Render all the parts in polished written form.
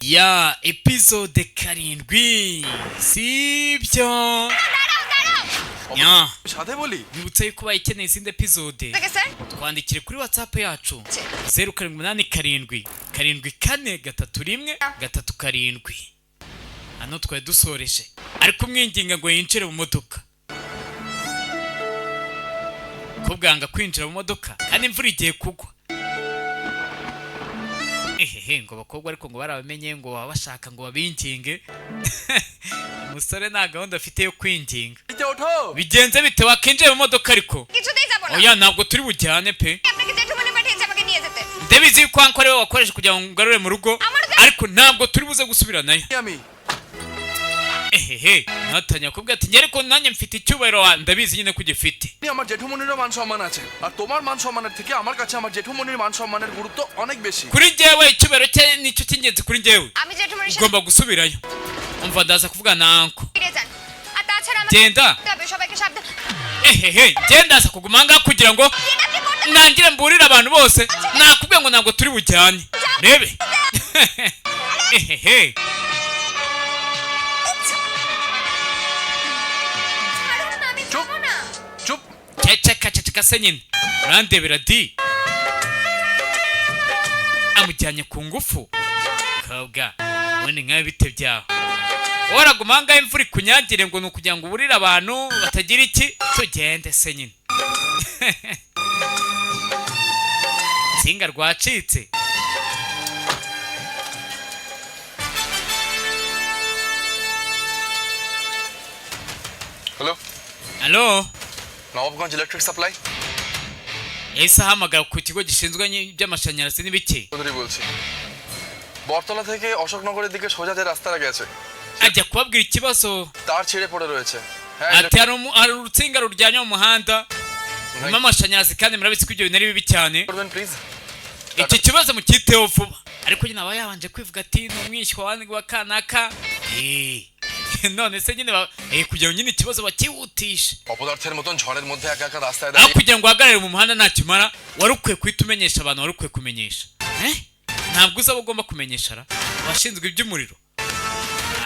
ya episode karindwi sibyo ya সাথে বলি nibutse yuko bayikeneye izindi episode twandikire kuri WhatsApp yacu 0787743137 hano twaye dusoreshe ariko mwinginga ngo yinjire mu modoka kubwanga kwinjira mu modoka kandi imvura igiye kugwa ngo bakobwa ariko ngo barabamenye ngo babashaka ngo babinginge umusore nta gahunda afite yo kwinginga bigenze bite wakinjiye mu modoka ariko oya ntabwo turi bujyane pe ndabizi ko anko ariwe wakoresha kugira ngo ngarure mu rugo ariko ntabwo turi buze gusubiranayo natanya kubwa ati ngere ko nanjye mfite icyubahiro ndabizi nyine ko gifite ni আমার জেঠুমনির মান সম্মান আছে আর তোমার মান সম্মানের থেকে আমার কাছে আমার জেঠুমনির মান সম্মানের গুরুত্ব অনেক বেশি kuri jewe icyubahiro cye nicyo cy'ingenzi kuri jewe আমি জেঠুমনির ugomba gusubirayo umva ndaza kuvuga nanko genda তবে সবাইকে সাবধান genda asa kugumanga kugira ngo nangire mburira abantu bose nakubwiye ngo ntabwo turi bujyane rebe ceceka se nyine urandebera di amujyanye ku ngufu kabwa ubundi nkawe bite byawe waragumanga imvura ikunyagire ngo ni ukugira ngo uburire abantu batagira iki tugende se nyine singa rwacitse halo Nawabganj electric supply এসে হামাগার ku kigo gishinzwe by'amashanyarazi n'ibiki Chowdhury বলছি বরতলা থেকে অশোকনগরের দিকে সোজা যে রাস্তাটা গেছে ajya kubabwira ikibazo তার ছিঁড়ে পড়ে রয়েছে ati hari urutsinga rujyanye mu muhanda nyuma amashanyarazi kandi murabizi ko ibyo bintu ari bibi cyane iki kibazo mukiteho vuba ariko nyine aba yabanje kwivuga ati ni umwishywa wa kanaka none se nyine kugira ngo nyine ikibazo bakihutishe অপদার্থের মতন ঝড়ের মধ্যে একা একা রাস্তায় দাঁড়িয়ে kugira ngo uhagarare mu muhanda nta kimara wari ukwiye kuhita umenyesha abantu wari ukwiye kumenyesha ntabwo uzaba ugomba kumenyesha abashinzwe iby'umuriro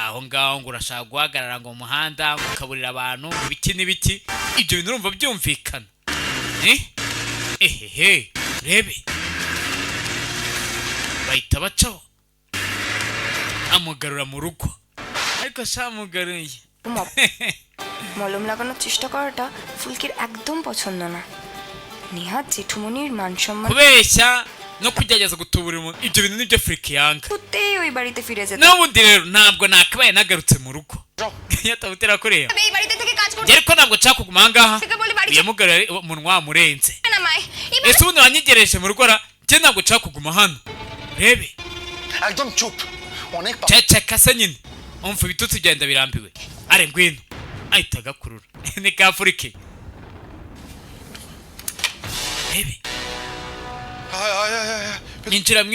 aho ngaho ngo urashaka guhagarara ngo mu muhanda ukaburira abantu ibiki n'ibiki ibyo bintu urumva byumvikana rebe bahita bacaho amugarura mu rugo ariko shamugaruye মলম লাগানোর চেষ্টা করাটা ফুলকির একদম পছন্দ না নিহাত জেঠুমনির মান সম্মান kubeshya no kugerageza gutubura umuntu ibyo bintu nibyo Afrika yanga তুই ওই বাড়িতে ফিরে যেতে n'ubundi rero ntabwo nakabaye nagarutse mu rugo yatabutera kureba এই বাড়িতে থেকে কাজ করতে ariko ntabwo nshaka kuguma aha ngaha yamugarura umunwa wamurenze ese ubundi wanyigereje mu rugo njye ntabwo nshaka kuguma hano rebe একদম চুপ অনেক ceceka se nyine umva ibitutsi byenda birambiwe are ngwino ahita agakurura ni ka Afurika rebe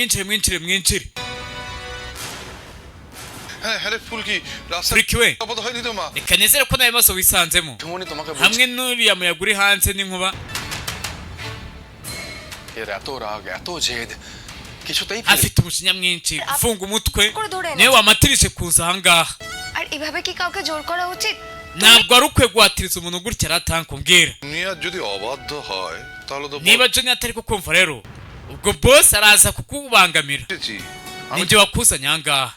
mwinjire হ্যাঁ ফুলকি রাস্তা Fulki we আপদ হয়নি তো মা reka nizere ko nawe maso wisanzemo ঠুমনি তোমাকে hamwe n'uriya muyaga uri hanze n'inkuba এর এত রাগ এত জেদ কিছুতেই afite umujinya mwinshi ufunga umutwe niwe wamatirishe kuza aha ngaha আর এভাবে কি কাউকে জোর করা উচিত ntabwo ari ukwiye guhatiriza umuntu gutya aratanka umbwira নিয়া যদি অবাধ্য হয় তাহলে তো niba Johnny atari kukumva rero ubwo boss araza kukubangamira ninjye wakuzanye aha ngaha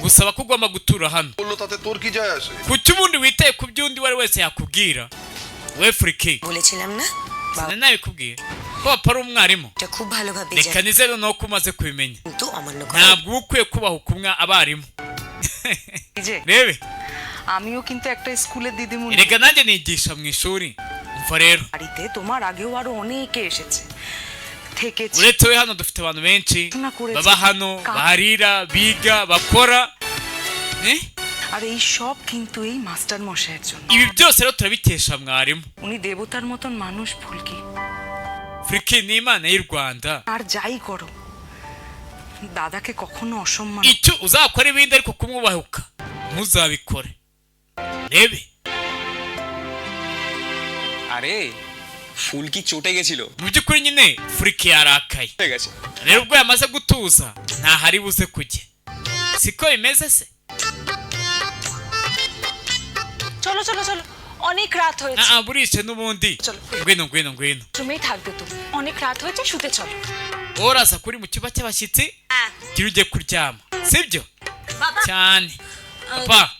gusaba ko ugomba gutura hano বললো তাতে তোর কি যায় আসে kuki ubundi witaye ku by'undi wari wese yakubwira we Fulki বলেছিলাম না nabikubwiye ko papa ari umwarimu এটা খুব ভালোভাবে reka nizere no kumaze kubimenya কিন্তু অমান্য ntabwo uba ukwiye kubaha ukumwa abarimu rebe আমিও কিন্তু একটা স্কুলের দিদিমণি reka nanjye nigisha mu ishuri umva rero বাড়িতে তোমার আগেও আরো অনেকে এসেছে থেকেছে uretse we hano dufite abantu benshi baba hano baharira biga bakora আর এই সব কিন্তু এই মাস্টার মশাইয়ের জন্য ibi byose rero turabikesha mwarimu উনি দেবতার মতন মানুষ ফুলকি Fulki ni Imana y'u Rwanda আর যাই করো দাদাকে কখনো অসম্মান icyo uzakora ibindi ariko kumwubahuka ntuzabikore rebe আরে ফুলকি চটে গেছিল mu by'ukuri nyine Fulki yarakaye হয়ে গেছে rero ubwo yamaze gutuza ntahari buze kujya siko bimeze se? চলো চলো চলো অনেক রাত হয়েছে burishe n'ubundi ngwino তুমিই থাকবে তো অনেক রাত হয়েছে শুতে চলো oraza kuri mu cyumba cy'abashyitsi gira ujye kuryama sibyo cyane papa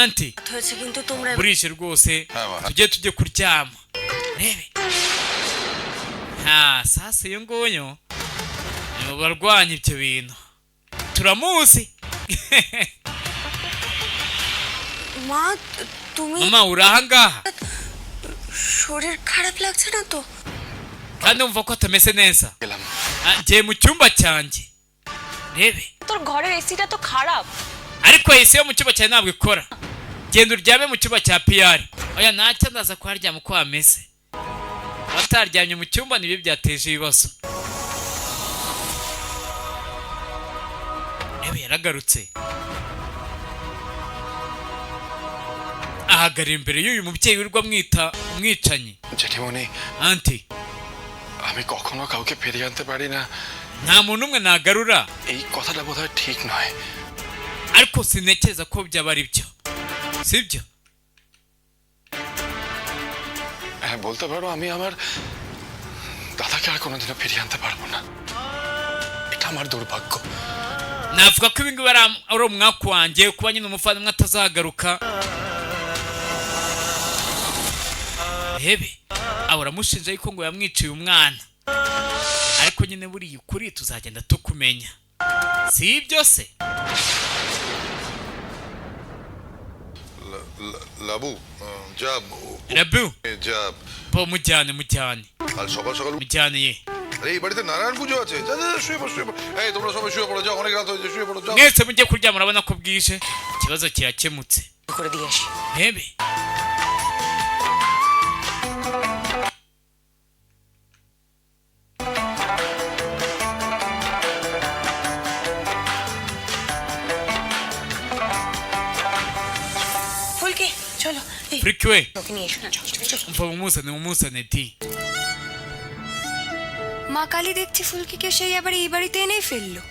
anti হয়েছে কিন্তু তোমরা burishe rwose tujye kuryama rebe sasa iyo nguyo ni barwanya ibyo bintu turamuzi মা তুমি mama uraha ngaha শরীর খারাপ লাগছে না তো kandi umva ko atameze neza ngiye mu cyumba cyanjye rebe তোর ঘরের এসিটা তো খারাপ ariko ese yo mu cyumba cyawe ntabwo ikora genda uryame mu cyumba cya piyari oya ntacyo ndaza kuharyama uko hameze abataryamye mu cyumba nibyo byateje ibibazo rebe yaragarutse ahagarara imbere y'uyu mubyeyi wirirwa mwita umwicanyi জেঠিমণি anti আমি কখনো কাউকে ফিরিয়ে আনতে পারি না nta muntu umwe nagarura এই কথাটা বোধহয় ঠিক নয় ariko sintekereza ko byaba ari byo sibyo হ্যাঁ বলতে পারো আমি আমার দাদাকে আর কোনোদিনও ফিরিয়ে আনতে পারবো না এটা আমার দুর্ভাগ্য navuga ko ibingibi ari umwaka wanjye kuba nyine umuvandimwe atazagaruka hebe ahora amushinja yuko ngo yamwiciye umwana ariko nyine buriya ukuri tuzagenda tukumenya si ibyo se Labu যা rabu যা po mujyane কাল সকাল সকাল mujyane ye আরে এই বাড়িতে নারায়ণ পুজো আছে যা যা শুয়ে পড়ো এই তোমরা সবাই শুয়ে পড়ো যাও অনেক রাত হয়েছে শুয়ে পড়ো যাও mwese mujye kuryama urabona ko bwije ikibazo kirakemutse করে দিয়ে আসি hebe ফুলকি চলো Fulki we ওকে নিয়ে এসো umva mumuzane di মা কালী দেখছি ফুলকিকে সেই আবার এই বাড়িতে এনেই ফেললো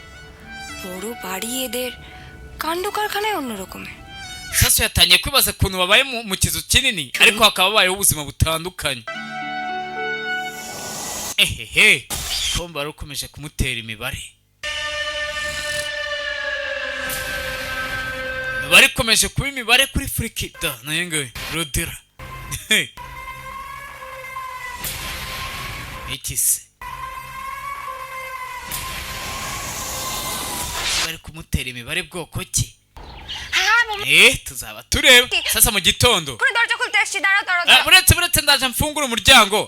বড় বাড়ি এদের কাণ্ড কারখানায় অন্যরকমের saso yatangiye kwibaza ukuntu babaye mu kizu kinini ariko hakaba babayeho ubuzima butandukanye ehehe komba rukomeje kumutera imibare ikomeje kuba imibare kuri Fulki da nayo ngo rodera iki se bari kumutera imibare bwoko ki tuzaba tureba sasa mu gitondo পুরো দরজা খুলতে আসছি দাঁড়া দাঁড়া buretse ndaje mfungura umuryango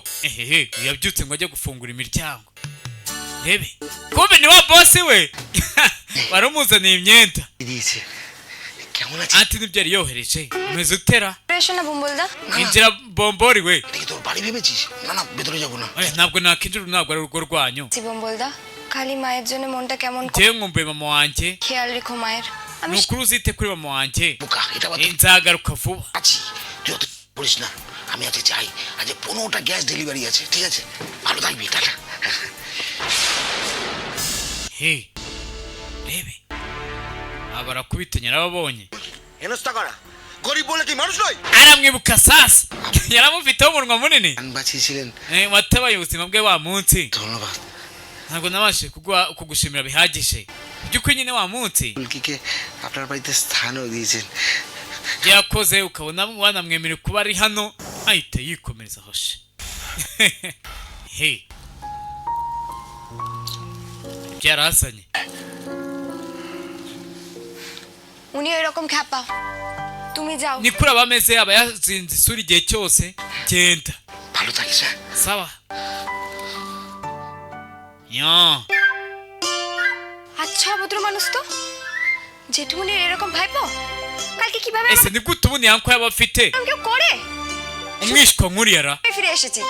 yabyutse ngo ajye gufungura imiryango rebe kumbe ni wa boss we barumuzaniye imyenda দিয়েছে কেমন আছে anti nibyo yari yohereje umeze utera প্রেশন না বুমবলদা injira bombori we দেখি তোর বাড়ি ভেবেছিস না না ভেতরে যাব না ntabwo nakinjira ntabwo ari urugo rwanyu বুমবলদা খালি মায়ের জন্য মনটা কেমন njyewe nkumbuye mama wanjye খেয়াল রেখো মায়ের ni ukuri uzite kuri mama wanjye বুকা এটা বাদ nzagaruka vuba আছি তুই অত বলিস না আমি আজকে চাই আজ 15টা গ্যাস ডেলিভারি আছে ঠিক আছে ভালো থাকবি টাটা rebe abarakubitanye narababonye হেনস্থা করা গরিব বলে কি মানুষ নয় aramwibuka sasa yaramufiteho umunwa munini বাঁচিয়েছিলেন watabaye ubuzima bwe wa munsi ধন্যবাদ ntabwo nabashije kugushimira bihagije by'ukuri nyine wa munsi ফুলকিকে আপনার বাড়িতে স্থানও দিয়েছেন yakoze ukabona wanamwemerera kuba ari hano ahita yikomereza hoshe byarasanye উনি এরকম খ্যাপা তুমি যাও ni kuri abameze aba yazinze isura igihe cyose genda ভালো থাকিস sawa yo আচ্ছা ভদ্র মানুষ তো জেঠুমনির এরকম ভাইপো কালকে কিভাবে ese ni gute ubundi yanko yaba afite কেউ করে umwishwa nk'uriyara ফিরে এসেছি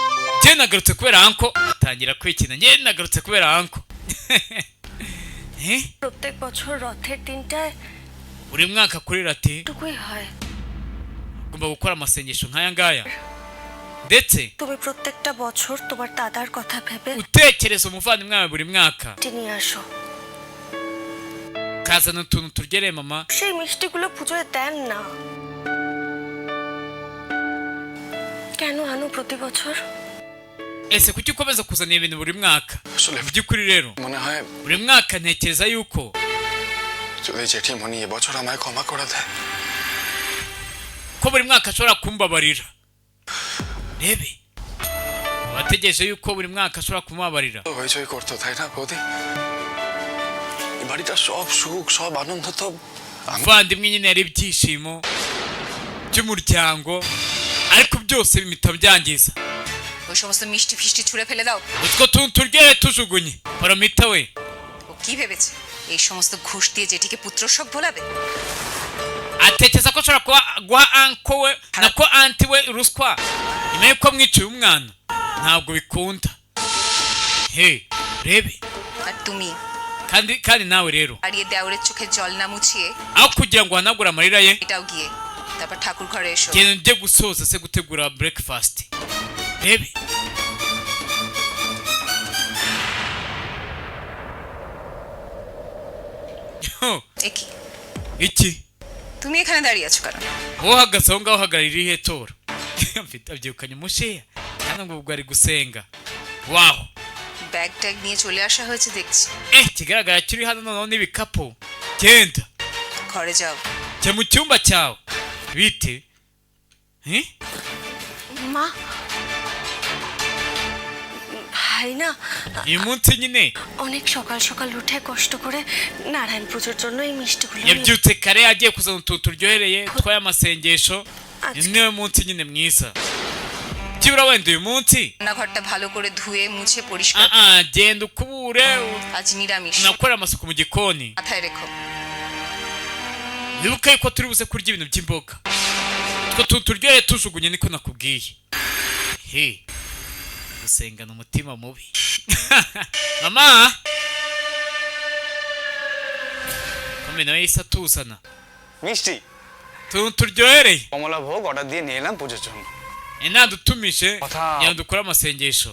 njye nagarutse kubera anko atangira kwikina njye nagarutse kubera anko প্রত্যেক বছর রথের দিনটায় buri mwaka kuri rati টুকুই হয় ugomba gukora amasengesho nk'aya ngaya ndetse তুমি প্রত্যেকটা বছর তোমার দাদার কথা ভেবে utekereza umuvandimwe wawe buri mwaka নিয়ে আসো akazana utuntu turyohereye mama. সেই মিষ্টিগুলো পুজোয় দেন না কেন আনো প্রতি বছর? ese kuki ukomeza kuzana ibintu buri mwaka? আসলে mu by'ukuri rero মনে হয় buri mwaka ntekereza yuko যদি জেঠিমণি এবছর আমায় ক্ষমা করে দেয় ko buri mwaka ashobora kumbabarira. rebe abategereje yuko buri mwaka ashobora kumubabarira. তো হইচই করতো তাই না বৌদি? এই বাড়িটা সব সুখ সব আনন্দ তো umuvandimwe nyine yari ibyishimo by'umuryango ariko byose bimita byangiza. ওই সমস্ত মিষ্টি ফিষ্টি ছুঁড়ে ফেলে দাও। utwo tuntu turyoheye tujugunye paramita we. ও কি ভেবেছে এই সমস্ত ঘুষ দিয়ে জেঠিকে পুত্রশোক ভোলাবে? atekereza ko ashobora kuba guha anko we nako anti we ruswa nyuma yuko mwiciye umwana. ntabwo bikunda. he rebe আর তুমি kandi nawe rero হারিয়ে দেওরের চোখে জল না মুছিয়ে aho kugira ngo hanagure amarira ye এটাও গিয়ে তারপর ঠাকুর ঘরে এসো। genda njye gusoza se gutegura breakfast. rebe একি iki তুমি এখানে দাঁড়িয়ে আছো কেন? uhagaze aho ngaho uhagarariye irihe tora? mfite abyukanye umusheya kandi ngo ubwo ari gusenga. waho bag tag নিয়ে চলে আসা হয়েছে দেখছি। kigaragara kiri hano noneho n'ibikapu. genda ঘরে যাও। jya mu cyumba cyawe. bite মা ভাই না uyu munsi nyine অনেক সকাল সকাল উঠে কষ্ট করে নারায়ণ পুজোর জন্য এই মিষ্টিগুলো yabyutse kare agiye kuzana utuntu turyohereye twaye amasengesho. uyu niwe munsi nyine mwiza. byibura wenda uyu munsi রান্নাঘরটা ভালো করে ধুয়ে মুছে পরিষ্কার genda ukubure আজ নিরামিষ unakore amasuku mu gikoni. মাথায় রেখো। wibuke yuko turi buze kurya ibintu by'imboga. utwo tuntu turyohereye tujugunye niko nakubwiye. he gusengana umutima mubi. mama kome nawe yahise atuzana মিষ্টি utuntu turyohereye. কমলা ভোগ অর্ডার দিয়ে নিয়ে এলাম পুজোর জন্য। nadutumije kugira dukore amasengesho.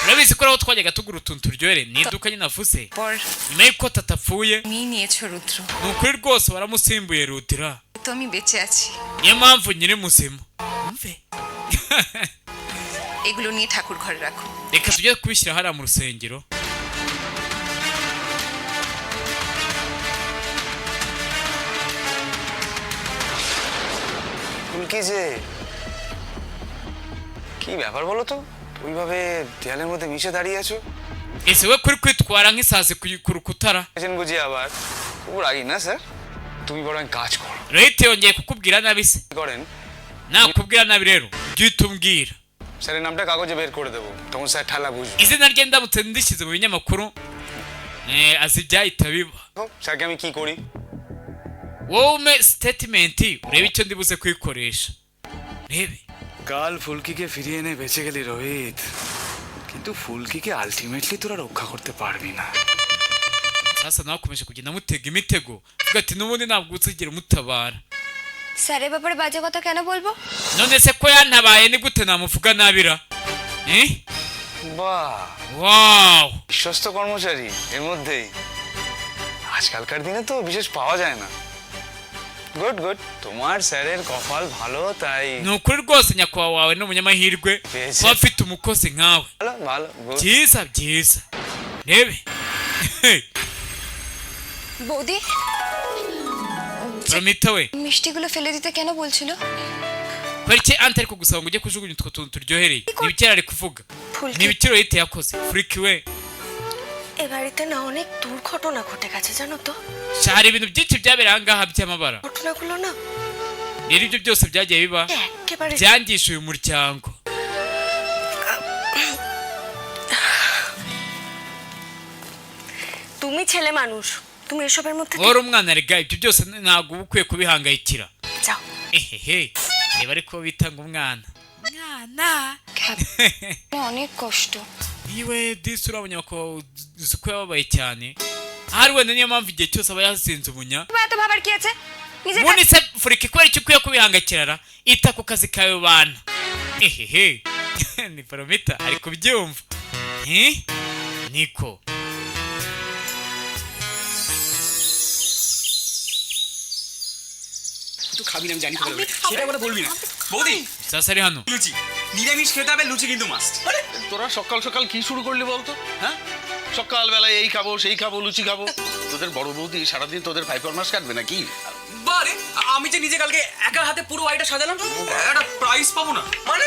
urabizi ko aho twajyaga tugura utuntu turyohereye ni iduka nyine navuze পর nyuma y'uko tatapfuye. তুমি নিয়েছো রুদ্র, ni ukuri rwose waramusimbuye rudira. তো আমি বেঁচে আছি। niyo mpamvu nyiri muzima. umve এগুলো নিয়ে ঠাকুর ঘরে রাখো। reka tujye kubishyira hariya mu rusengero. ফুলকি যে কি ব্যাপার বলো তো, ওইভাবে দেয়ালের মধ্যে মিশে দাঁড়িয়ে আছো? ese we kuri kwitwara nk'isazi ku rukutara? এসেন বুঝি আবার? খুব রাগি না স্যার? তুমি বরং কাজ করো। rete yongeye kukubwira nabi se? করেন nakubwira nabi rero ujye uhita umbwira. স্যারের নামটা কাগজে বের করে দেবো, তখন স্যার ঠালা বুঝবে। izina rye ndamutse ndishyize mu binyamakuru azi ibyahita biba. স্যারকে আমি কি করি? wowe ume statement urebe icyo ndibuze kuyikoresha. rebe কাল ফুলকিকে ফিরিয়ে এনে বেঁচে গেলি রোহিত, কিন্তু ফুলকিকে আলটিমেটলি তোরা রক্ষা করতে পারবি না। sasa nawe akomeje kugenda mutega imitego uvuga ati n'ubundi ntabwo uzigera umutabara. স্যারের ব্যাপারে বাজে কথা কেন বলবো? none se ko yantabaye ni gute namuvuga nabira? বাহ, wow বিশ্বস্ত কর্মচারী এর মধ্যেই। আজকালকার দিনে তো বিশেষ পাওয়া যায় না। গুড গুড, তোমার স্যারের কপাল ভালো তাই। ni ukuri rwose nyakubahwa wawe ni umunyamahirwe kuba afite umukozi nkawe. ভালো ভালো, good. byiza byiza. rebe বৌদি promita we মিষ্টিগুলো ফেলে দিতে কেন বলছিল? parike ante ariko gusaba ngo ujye kujugunya utwo tuntu turyohereye. ni ibikira ari kuvuga ni ibikiro yite yakoze Fulki we. এ বাড়িতে না অনেক দুর্ঘটনা ঘটে গেছে জানো তো? hari ibintu byinshi byabereye aha ngaha by'amabara. ঘটনাগুলো না rero ibyo byose byagiye biba একেবারে byangisha uyu muryango. তুমি ছেলে মানুষ, তুমি এসবের মধ্যে wari umwana rega ibyo byose ntabwo uba ukwiye kubihangayikira. যাও। ehehe reba ariko bitanga umwana অনেক কষ্ট। iwe disi urabona ko uzi ko yababaye cyane. ahari wenda niyo mpamvu igihe cyose aba yasinze umunya. এত ভাবার কি আছে? নিজে ubundi se Fulki kubera icyo ukwiye kubihangayikira ita ku kazi kawe bana. ehehe ni Promita ari kubyumva. niko তো খাবি না আমি জানি কথা বলবি সেটা কথা বলবি না বৌদি sasari hano লুচি নিরামিষ খেতে হবে লুচি কিন্তু মাস্ট তোরা সকাল সকাল কি শুরু করলি বলতো? হ্যাঁ, সকালবেলায় এই খাবো সেই খাবো লুচি খাবো। তোদের বড় বৌদি সারাদিন তোদের পারফরমেন্স কাটবে নাকি? বারে আমি যে নিজে কালকে একা হাতে পুরো বাড়িটা সাজালাম একটা প্রাইজ পাবো না মানে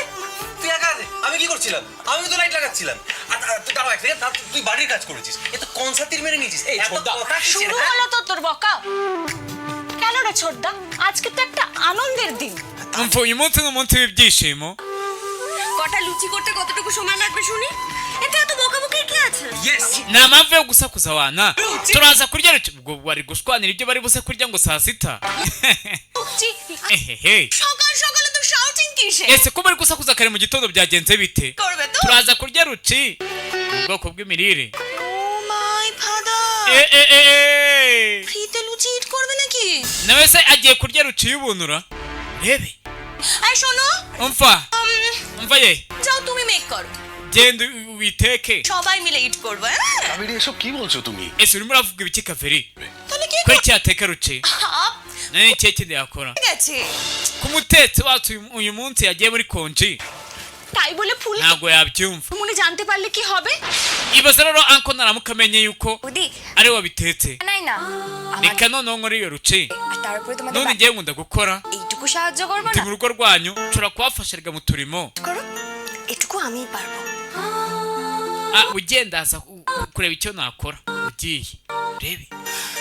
তুই একা হাতে? আমি কি করছিলাম? আমি তো লাইট লাগাচ্ছিলাম। আর তুই দাঁড়া এক সেকেন্ড, তুই বাড়ির কাজ করেছিস, এ তো কনসার্টের মেরে নিয়েছিস। এই ছোটদা শুরু হলো তো তোর বকা। কেন রে ছোটদা, আজকে তো একটা আনন্দের দিন। umva uyu munsi ni umunsi w'ibyishimo কটা লুচি করতে কতটুকু সময় লাগবে শুনি? এতে এত বকাবকি কি আছে? Yes nta mpamvu yo gusakuza wana turaza kurya ubwo bari gushwanira ibyo bari buze kurya ngo saa sita লুচি ehehe সকাল সকালে তো শাউটিং কিসে? ese ko bari gusakuza kare mu gitondo byagenze bite করবে তো? turaza kurya ruci mu bwoko bw'imirire oh my father, ফ্রিতে লুচি ইট করবে নাকি? nawe se agiye kurya ruci y'ubunura rebe এই শোনো, umva umva ye যাও তুমি মেক করো, genda uyiteke সবাই মিলে ইট করবে। কাবেরী এসব কি বলছো তুমি? ese urimo uravuga ibiki kaveri তাহলে কি ko cyateka ruci হাপ nani cye kindi yakora গেছে? ku mutetsi wacu uyu munsi yagiye muri konji তাই বলে ফুল ntabwo yabyumva মনে জানতে পারলে কি হবে? ibaze rero anko naramuka amenye yuko বৌদি ari we wabitetse নাই না reka noneho nkora iyo ruci আর তারপরে তোমাদের none ngiye nkunda gukora এইটুকু সাহায্য করবো ndi না? mu rugo rwanyu nshobora kubafasha rega mu turimo করো, এটুকু আমিই পারবো। ugenda aza kureba icyo nakora ugiye rebe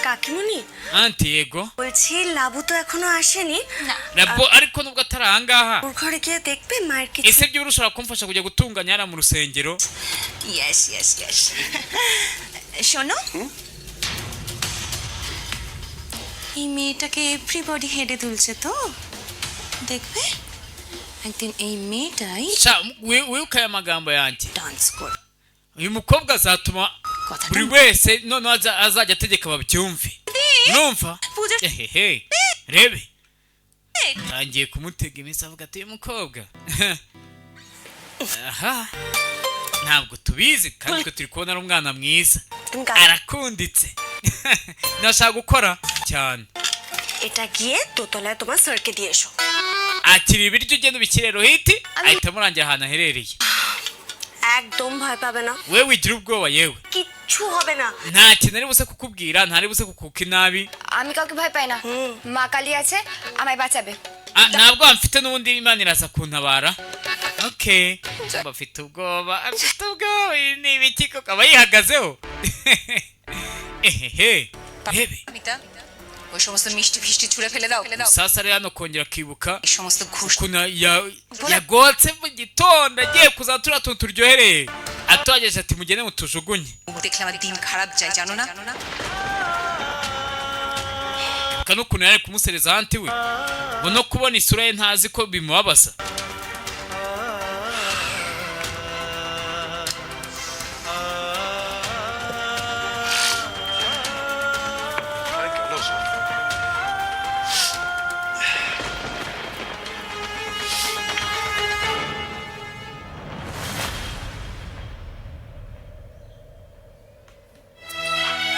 কাকিমুনি anti yego বলছি লাবু তো এখনো আসেনি, rabo ariko nubwo atari ahangaha ওর ঘরে gিয়ে দেখবে মায়ের কিছু। ese by'uru ushobora kumfasha kujya gutunganya hariya mu rusengero yes yes yes. শোনো, এই মেয়েটাকে এভরিবডি হেডে তুলছে তো, দেখবে একদিন এই মেয়েটাই sha wibuke aya magambo yanjye dance করবে। uyu mukobwa azatuma buri wese noneho azajya ategeka babyumve urumva পূজা ehehe rebe tangiye kumutega iminsi avuga ati uyu mukobwa aha ntabwo tubizi kandi twe turi kubona ari umwana mwiza arakunditse nashaka gukora cyane এটা গিয়ে দোতলায় তোমার স্যারকে দিয়ে এসো। akira ibiryo ugenda ubikire rohiti ahita amurangira ahantu aherereye একদম ভয় পাবে না, we wigira ubwoba yewe কিচ্ছু হবে না। nta kintu ari buze kukubwira ntari buze kukuka inabi আমি কাউকে ভয় পাই না, মা কালী আছে আমায় বাঁচাবে। ntabwo mfite n'ubundi imana iraza kuntabara okay bafite ubwoba afite ubwoba ni ibiki koko aba yihagazeho ehehe rebe ওই সমস্ত মিষ্টি ফিষ্টি ছুঁড়ে ফেলে দাও। sasa rero hano kongera akibuka এই সমস্ত ঘুষ ukuntu yagotse mu gitondo agiye kuza turiya tuntu turyohereye atuhagejeje ati mugende mutujugunye দেখলে আমার দিন খারাপ যায় জানো না? ka n'ukuntu yari kumusereza anti we ngo no kubona isura ye ntazi ko bimubabaza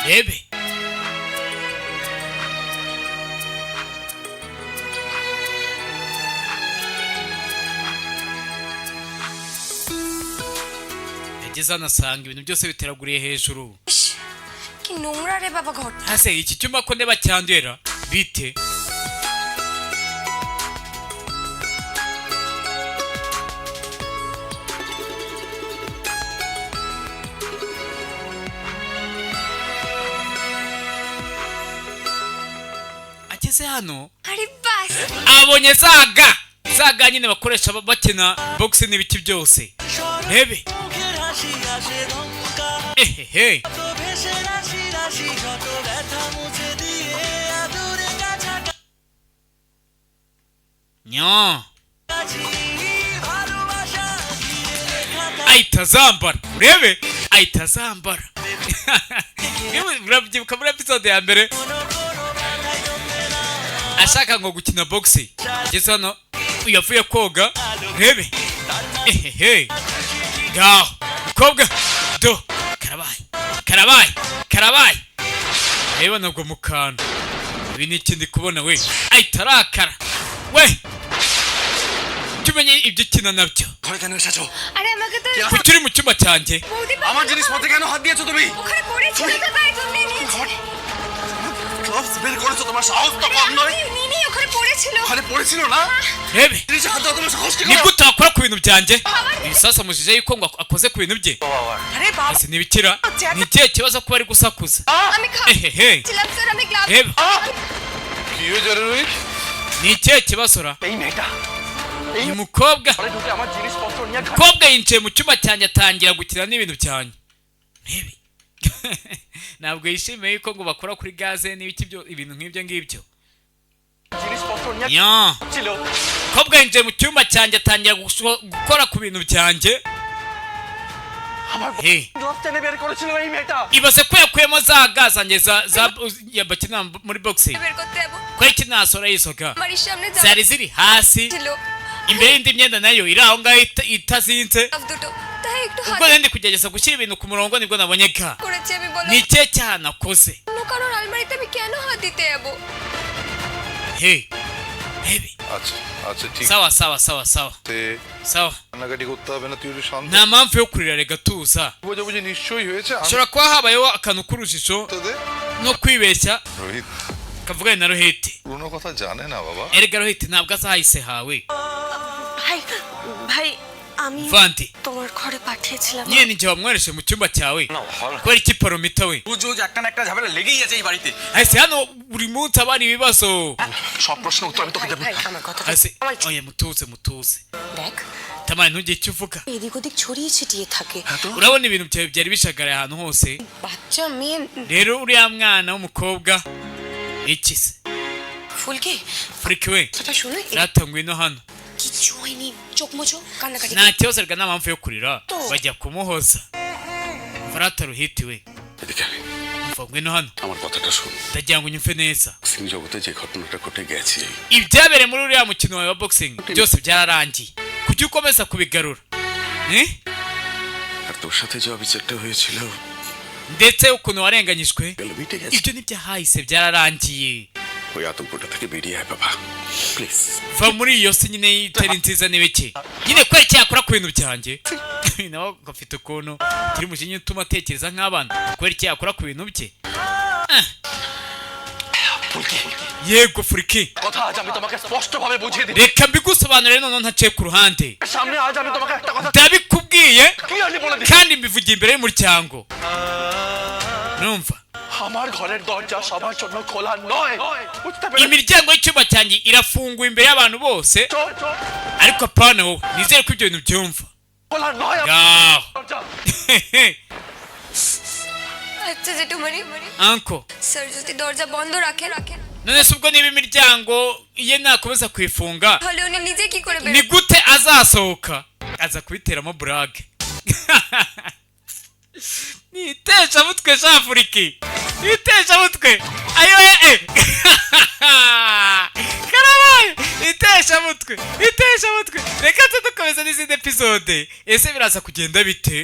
rebe yageze hano asanga ibintu byose biteraguriye hejuru কি নোংরা রে বাবা ঘর। hase iki cyumba ko ndeba cyandera bite ageze hano আরে বাস abonye zaga nyine bakoresha bakina box n'ibiki byose rebe ehehe nyo ahita azambara urebe ahita azambara murabyibuka muri episode ya mbere ashaka ngo gukina boxe ageze hano yavuye koga rebe ehehe ngaho mukobwa do karabaye reba nabwo mu kantu ibi ni ikindi kubona we ahita arakara we tumenye ibyo ukina nabyo ঘরে কেন এসেছো আরে আমাকে তো kuki uri mu cyumba cyanjye আমার জিনিসপত্রে কেন হাত দিয়েছো তুমি ওখানে পড়েছিল তো তাই জন্য নিয়েছি গ্লাভস বের করেছো তোমার সাহস তো কম নয় নিনি ওখানে পড়েছিল ওখানে পড়েছিল না rebe জিনিস হাত দাও তোমার সাহস কি ni gute wakora ku bintu byanjye ibisasu amujije yuko ngo akoze ku bintu bye আরে বাবা ese ntibikira ni ikihe kibazo kuba ari gusakuza আমি ehehe খাচ্ছিলাম স্যার আমি গ্লাভস reba কি হয়েছে রে Rohit ni ikihe kibazo ra এই মেয়েটা uyu mukobwa ঘরে ঢুকে আমার জিনিসপত্র নিয়ে umukobwa yinjiye mu cyumba cyanjye atangira gukina n'ibintu byanjye rebe ntabwo yishimiye yuko ngo bakora kuri gaze n'ibiki byo ibintu nk'ibyo ngibyo জিনিসপত্র নিয়ে nya ছিল umukobwa yinjiye mu cyumba cyanjye atangira gukora ku bintu byanjye আমার Hey. Gloves টেনে বের করেছিল এই মেয়েটা ibaze ko yakuyemo za ga zanjye bakina muri boxing বের করতে যাবো ko iki nasora yisoga আমার সামনে zari ziri hasi ছিল imbere y'indi myenda nayo iri aho ngaho itazinze glove দুটো তাই একটু হাত ubwo ndi kugerageza gushyira ibintu ku murongo nibwo nabonye ga করেছি আমি বলো ni ikihe cyaha nakoze অন্য কারোর আলমারিতে আমি কেন হাত দিতে যাবো he rebe আচ্ছা আচ্ছা ঠিক sawa sawa sawa sawa আছে sawa কান্নাকাটি করতে হবে না তুই একটু শান্ত nta mpamvu yo kurira rega tuza বোঝাবুঝি নিশ্চয়ই হয়েছে hashobora kuba habayeho akantu k'urujijo তোদের no kwibeshya Rohit kavuganye na rohiti পুরোনো কথা জানে না বাবা erega rohiti ntabwo azahise hawe ভাই ভাই আমি vandi তোমার ঘরে পাঠিয়েছিলাম nyine ninjye wamwohereje mu cyumba cyawe না হল kubera iki paromita we রোজ রোজ একটা না একটা ঝামেলা লেগেই আছে এই বাড়িতে hahise hano buri munsi haba hari ibibazo সব প্রশ্ন উত্তর আমি তোকে দেবো ভাই আমার কথা hahise oya mutuze mutuze দেখ tamari ntugire icyo uvuga এদিক ওদিক ছড়িয়ে ছিটিয়ে থাকে urabona ibintu byawe byari bishagaraye ahantu hose বাচ্চা মেয়ে rero uriya mwana w'umukobwa iki se Phulki furiki we সেটা শুনে rata ngwino hano কিচ্ছু হয়নি চোখ মোছো কান্নাকাটি nta kibazo rega nta mpamvu yo kurira To. bajya kumuhoza mva ruhiti we এদিকে আয়। mva ngwino hano আমার কথাটা শোন ndagira ngo unyumve neza Singh জগতে যে ঘটনাটা ঘটে গেছে ibyabereye muri uriya mukino wawe wa boxing byose byararangiye kuki ukomeza kubigarura আর তোর সাথে যে অভিযোগটা হয়েছিল ndetse ukuntu warenganyijwe গেল মিটে গেছে ibyo ntibyahahise byararangiye ওই আতঙ্কটা থেকে বেরিয়ে আয় বাবা please va muri iyo si nyine itari nziza n'ibiki nyine kubera icyo yakora ku bintu byanjye nawe gafite ukuntu kiri mu kinyi utuma atekereza nk'abana kubera icyo yakora ku bintu bye yego furiki কথা আজ আমি তোমাকে স্পষ্টভাবে বুঝিয়ে দিই reka mbigusobanurire noneho ntaciye ku ruhande সামনে আজ আমি তোমাকে একটা কথা ndabikubwiye ক্লিয়ারলি বলে দিই kandi mbivugiye imbere y'umuryango numva আমার ঘরের দরজা সবার জন্য খোলা নয় বুঝতে পেরেছো imiryango y'icyumba cyanjye irafunguye imbere y'abantu bose ariko apana wowe nizere ko ibyo bintu byumva খোলা নয় ngaho দরজা আচ্ছা জেঠুমণি anko স্যার যদি দরজা বন্ধ রাখেন none se ubwo niba imiryango ye nakomeza kuyifunga তাহলে উনি নিজে কি করে ni বেরোবেন gute azasohoka aza kubiteramo burage nitesha mutwe shafuriki nitesha mutwe ayo karabaye nitesha mutwe reka tudukomeza n'izindi episode ese biraza kugenda bite